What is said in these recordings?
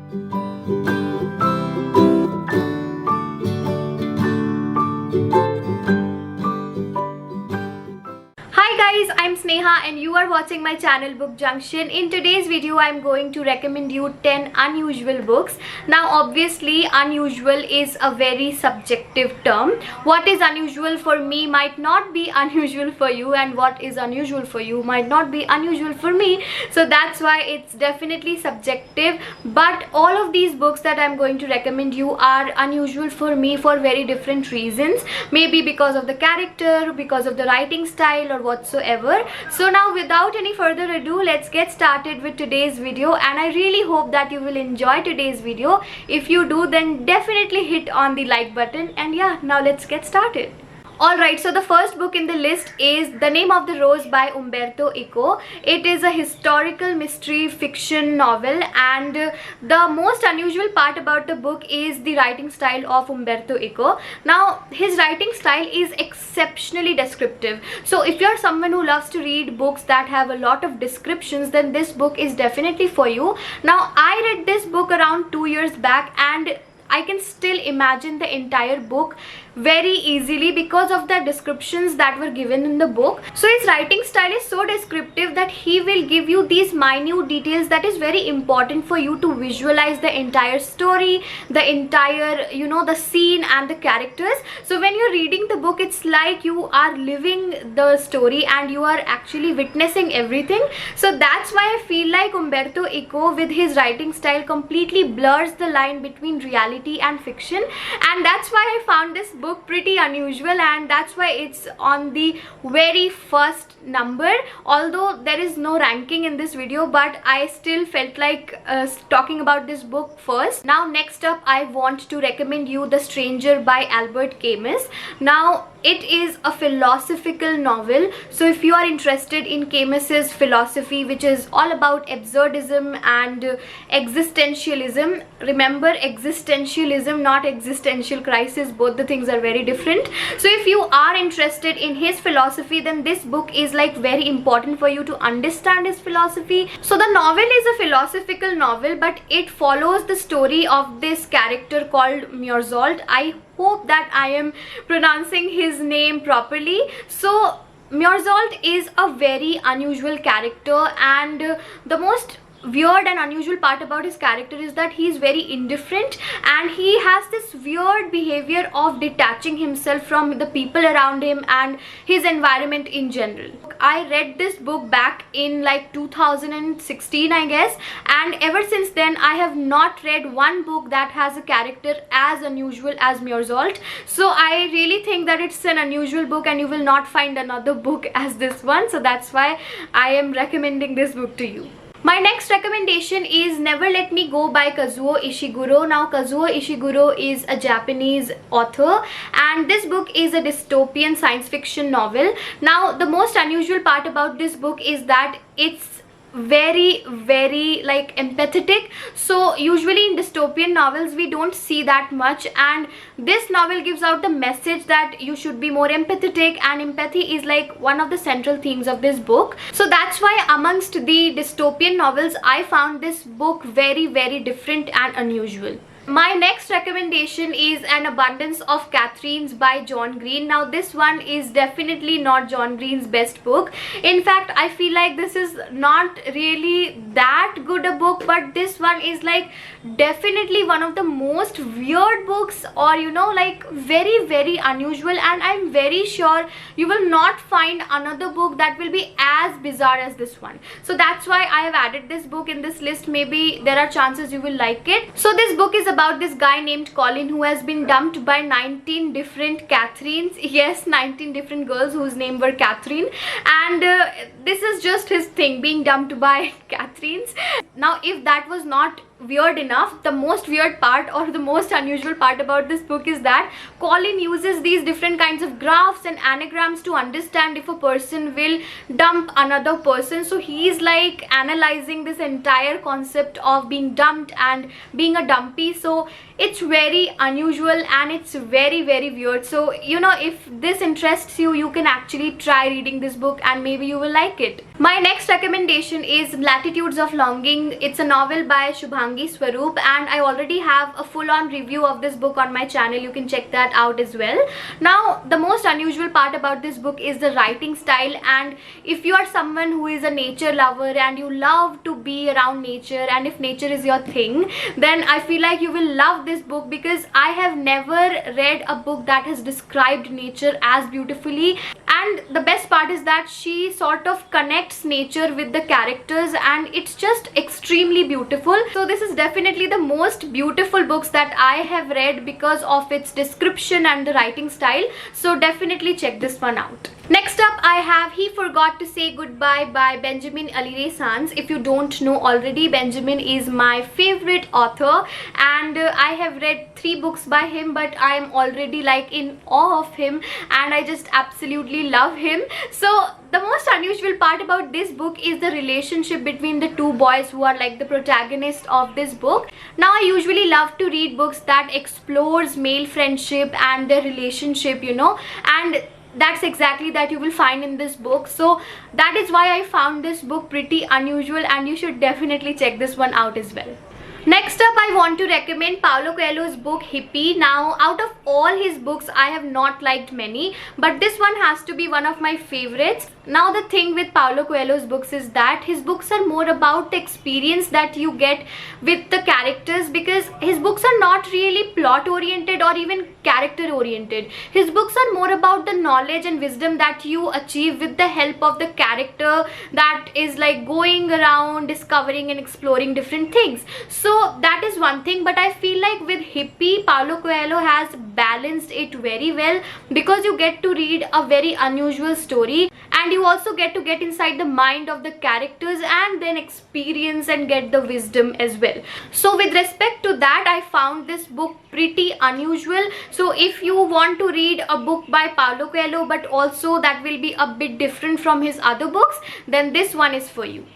Hi guys, I'm Sneha and you are watching my channel Book Junction. In today's video, I'm going to recommend you 10 unusual books. Now obviously, unusual is a very subjective term. What is unusual for me might not be unusual for you, and what is unusual for you might not be unusual for me. So that's why it's definitely subjective. But all of these books that I'm going to recommend you are unusual for me for very different reasons. Maybe because of the character, because of the writing style or whatsoever. So now without any further ado, let's get started with today's video, and I really hope that you will enjoy today's video. If you do, then definitely hit on the like button, and yeah, now let's get started. Alright, so the first book in the list is The Name of the Rose by Umberto Eco. It is a historical mystery fiction novel, and the most unusual part about the book is the writing style of Umberto Eco. Now, his writing style is exceptionally descriptive. So if you're someone who loves to read books that have a lot of descriptions, then this book is definitely for you. Now, I read this book around 2 years back, and I can still imagine the entire book very easily because of the descriptions that were given in the book. So his writing style is so descriptive that he will give you these minute details that is very important for you to visualize the entire story, the entire, the scene and the characters. So when you're reading the book, it's like you are living the story and you are actually witnessing everything. So that's why I feel like Umberto Eco with his writing style completely blurs the line between reality and fiction, and that's why I found this book pretty unusual, and that's why it's on the very first number. Although there is no ranking in this video, but I still felt like talking about this book first. Now next up, I want to recommend you The Stranger by Albert Camus. Now it is a philosophical novel, so if you are interested in Camus's philosophy, which is all about absurdism and existentialism, remember existentialism, not existential crisis, both the things are very different. So if you are interested in his philosophy, then this book is like very important for you to understand his philosophy. So the novel is a philosophical novel, but it follows the story of this character called Myorzold. I hope that I am pronouncing his name properly. So Myorzold is a very unusual character, and the most weird and unusual part about his character is that he is very indifferent, and he has this weird behavior of detaching himself from the people around him and his environment in general. I read this book back in like 2016, I guess, and ever since then I have not read one book that has a character as unusual as Myorzold. So I really think that it's an unusual book, and you will not find another book as this one. So that's why I am recommending this book to you. My next recommendation is Never Let Me Go by Kazuo Ishiguro. Now Kazuo Ishiguro is a Japanese author, and this book is a dystopian science fiction novel. Now the most unusual part about this book is that it's very like empathetic. So usually in dystopian novels we don't see that much, and this novel gives out the message that you should be more empathetic, and empathy is like one of the central themes of this book. So that's why amongst the dystopian novels, I found this book very different and unusual. My next recommendation is An Abundance of Katherines by John Green. Now this one is definitely not John Green's best book. In fact, I feel like this is not really that good a book, but this one is like definitely one of the most weird books, or like very unusual, and I'm very sure you will not find another book that will be as bizarre as this one. So that's why I have added this book in this list. Maybe there are chances you will like it. So this book is about this guy named Colin who has been dumped by 19 different Katherines. Yes, 19 different girls whose name were Katherine, and this is just his thing, being dumped by Katherines. Now if that was not weird enough, the most weird part or the most unusual part about this book is that Colin uses these different kinds of graphs and anagrams to understand if a person will dump another person. So he is like analyzing this entire concept of being dumped and being a dumpy. So it's very unusual and it's very weird. So if this interests you, you can actually try reading this book and maybe you will like it. My next recommendation is Latitudes of Longing. It's a novel by Shubhangi Swaroop, and I already have a full-on review of this book on my channel. You can check that out as well. Now, the most unusual part about this book is the writing style, and if you are someone who is a nature lover and you love to be around nature, and if nature is your thing, then I feel like you will love this book, because I have never read a book that has described nature as beautifully. And the best part is that she sort of connects nature with the characters, and it's just extremely beautiful. So this is definitely the most beautiful books that I have read because of its description and the writing style. So definitely check this one out. Next up, I have He Forgot to Say Goodbye by Benjamin Alire Sanz. If you don't know already, Benjamin is my favorite author, and I have read 3 books by him, but I am already like in awe of him, and I just absolutely love him. So the most unusual part about this book is the relationship between the 2 boys who are like the protagonists of this book. Now, I usually love to read books that explores male friendship and their relationship, you know, and that's exactly that you will find in this book. So that is why I found this book pretty unusual, and you should definitely check this one out as well. Next up, I want to recommend Paulo Coelho's book Hippie. Now, out of all his books, I have not liked many, but this one has to be one of my favorites. Now, the thing with Paulo Coelho's books is that his books are more about the experience that you get with the characters, because his books are not really plot oriented or even character oriented. His books are more about the knowledge and wisdom that you achieve with the help of the character that is like going around discovering and exploring different things. So that is one thing, but I feel like with Hippie, Paulo Coelho has balanced it very well, because you get to read a very unusual story, and you also get to get inside the mind of the characters and then experience and get the wisdom as well. So with respect to that, I found this book pretty unusual. So if you want to read a book by Paulo Coelho but also that will be a bit different from his other books, then this one is for you.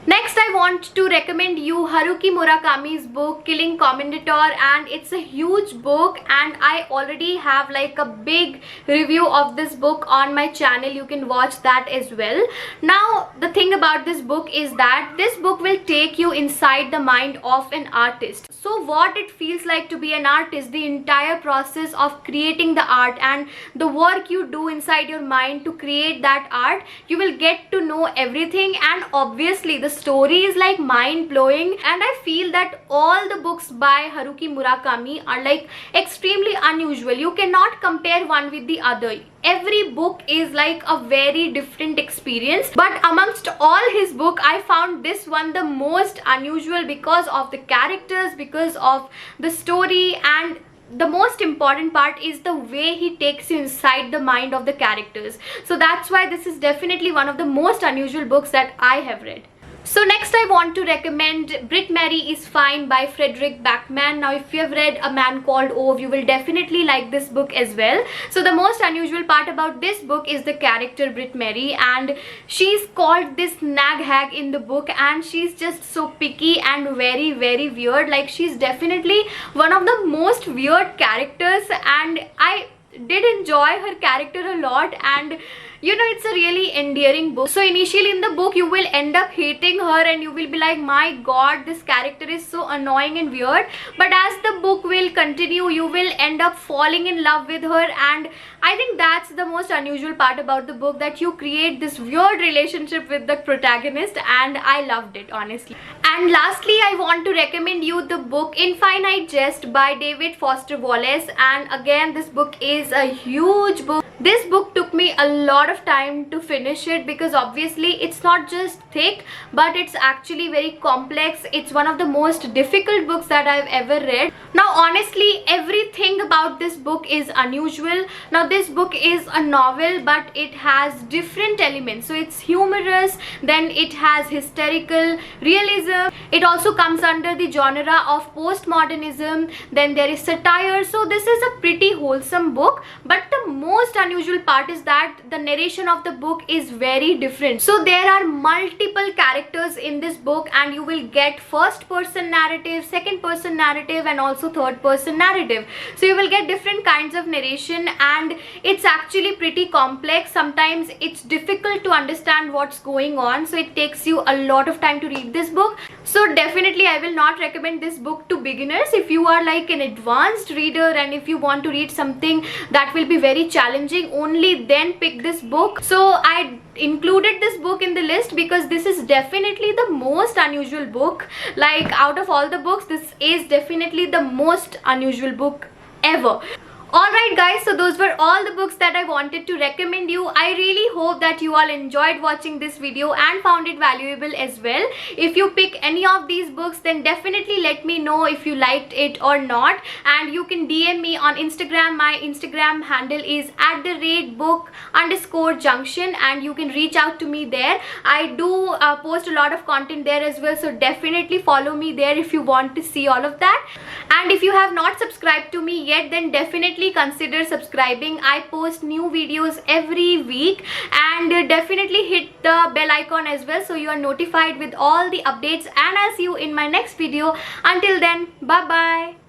Next, I want to recommend you Haruki Murakami's book Killing Commendator, and it's a huge book, and I already have like a big review of this book on my channel. You can watch that as well. Now, the thing about this book is that this book will take you inside the mind of an artist. So what it feels like to be an artist, the entire process of creating the art and the work you do inside your mind to create that art, you will get to know everything, and obviously the story is like mind-blowing. And I feel that all the books by Haruki Murakami are like extremely unusual. You cannot compare one with the other. Every book is like a very different experience, but amongst all his book, I found this one the most unusual because of the characters, because of the story, and the most important part is the way he takes you inside the mind of the characters. So that's why this is definitely one of the most unusual books that I have read. So next, I want to recommend Britt-Marie is Fine by Frederick Backman. Now, if you have read A Man Called Ove, you will definitely like this book as well. So the most unusual part about this book is the character Britt-Marie, and she's called this nag hag in the book, and she's just so picky and very, very weird. Like, she's definitely one of the most weird characters, and I did enjoy her character a lot, and you know, it's a really endearing book. So initially in the book, you will end up hating her and you will be like, my god, this character is so annoying and weird. But as the book will continue, you will end up falling in love with her, and I think that's the most unusual part about the book, that you create this weird relationship with the protagonist, and I loved it, honestly. And lastly, I want to recommend you the book Infinite Jest by David Foster Wallace, and again, this book is a huge book. This book took me a lot of time to finish it, because obviously it's not just thick, but it's actually very complex. It's one of the most difficult books that I've ever read. Now, honestly, everything about this book is unusual. Now, this book is a novel, but it has different elements. So it's humorous, then it has historical realism. It also comes under the genre of postmodernism. Then there is satire. So this is a pretty wholesome book, but the most unusual unusual part is that the narration of the book is very different. So there are multiple characters in this book, and you will get first person narrative, second person narrative, and also third person narrative. So you will get different kinds of narration, and it's actually pretty complex. Sometimes it's difficult to understand what's going on, so it takes you a lot of time to read this book. So definitely I will not recommend this book to beginners. If you are like an advanced reader and if you want to read something that will be very challenging, only then pick this book. So I included this book in the list because this is definitely the most unusual book. Like, out of all the books, this is definitely the most unusual book ever. Alright guys, so those were all the books that I wanted to recommend you. I really hope that you all enjoyed watching this video and found it valuable as well. If you pick any of these books, then definitely let me know if you liked it or not, and you can DM me on Instagram. My Instagram handle is @book_junction, and you can reach out to me there. I do post a lot of content there as well, so definitely follow me there if you want to see all of that. And if you have not subscribed to me yet, then definitely consider subscribing. I post new videos every week, and definitely hit the bell icon as well so you are notified with all the updates, and I'll see you in my next video. Until then, bye bye.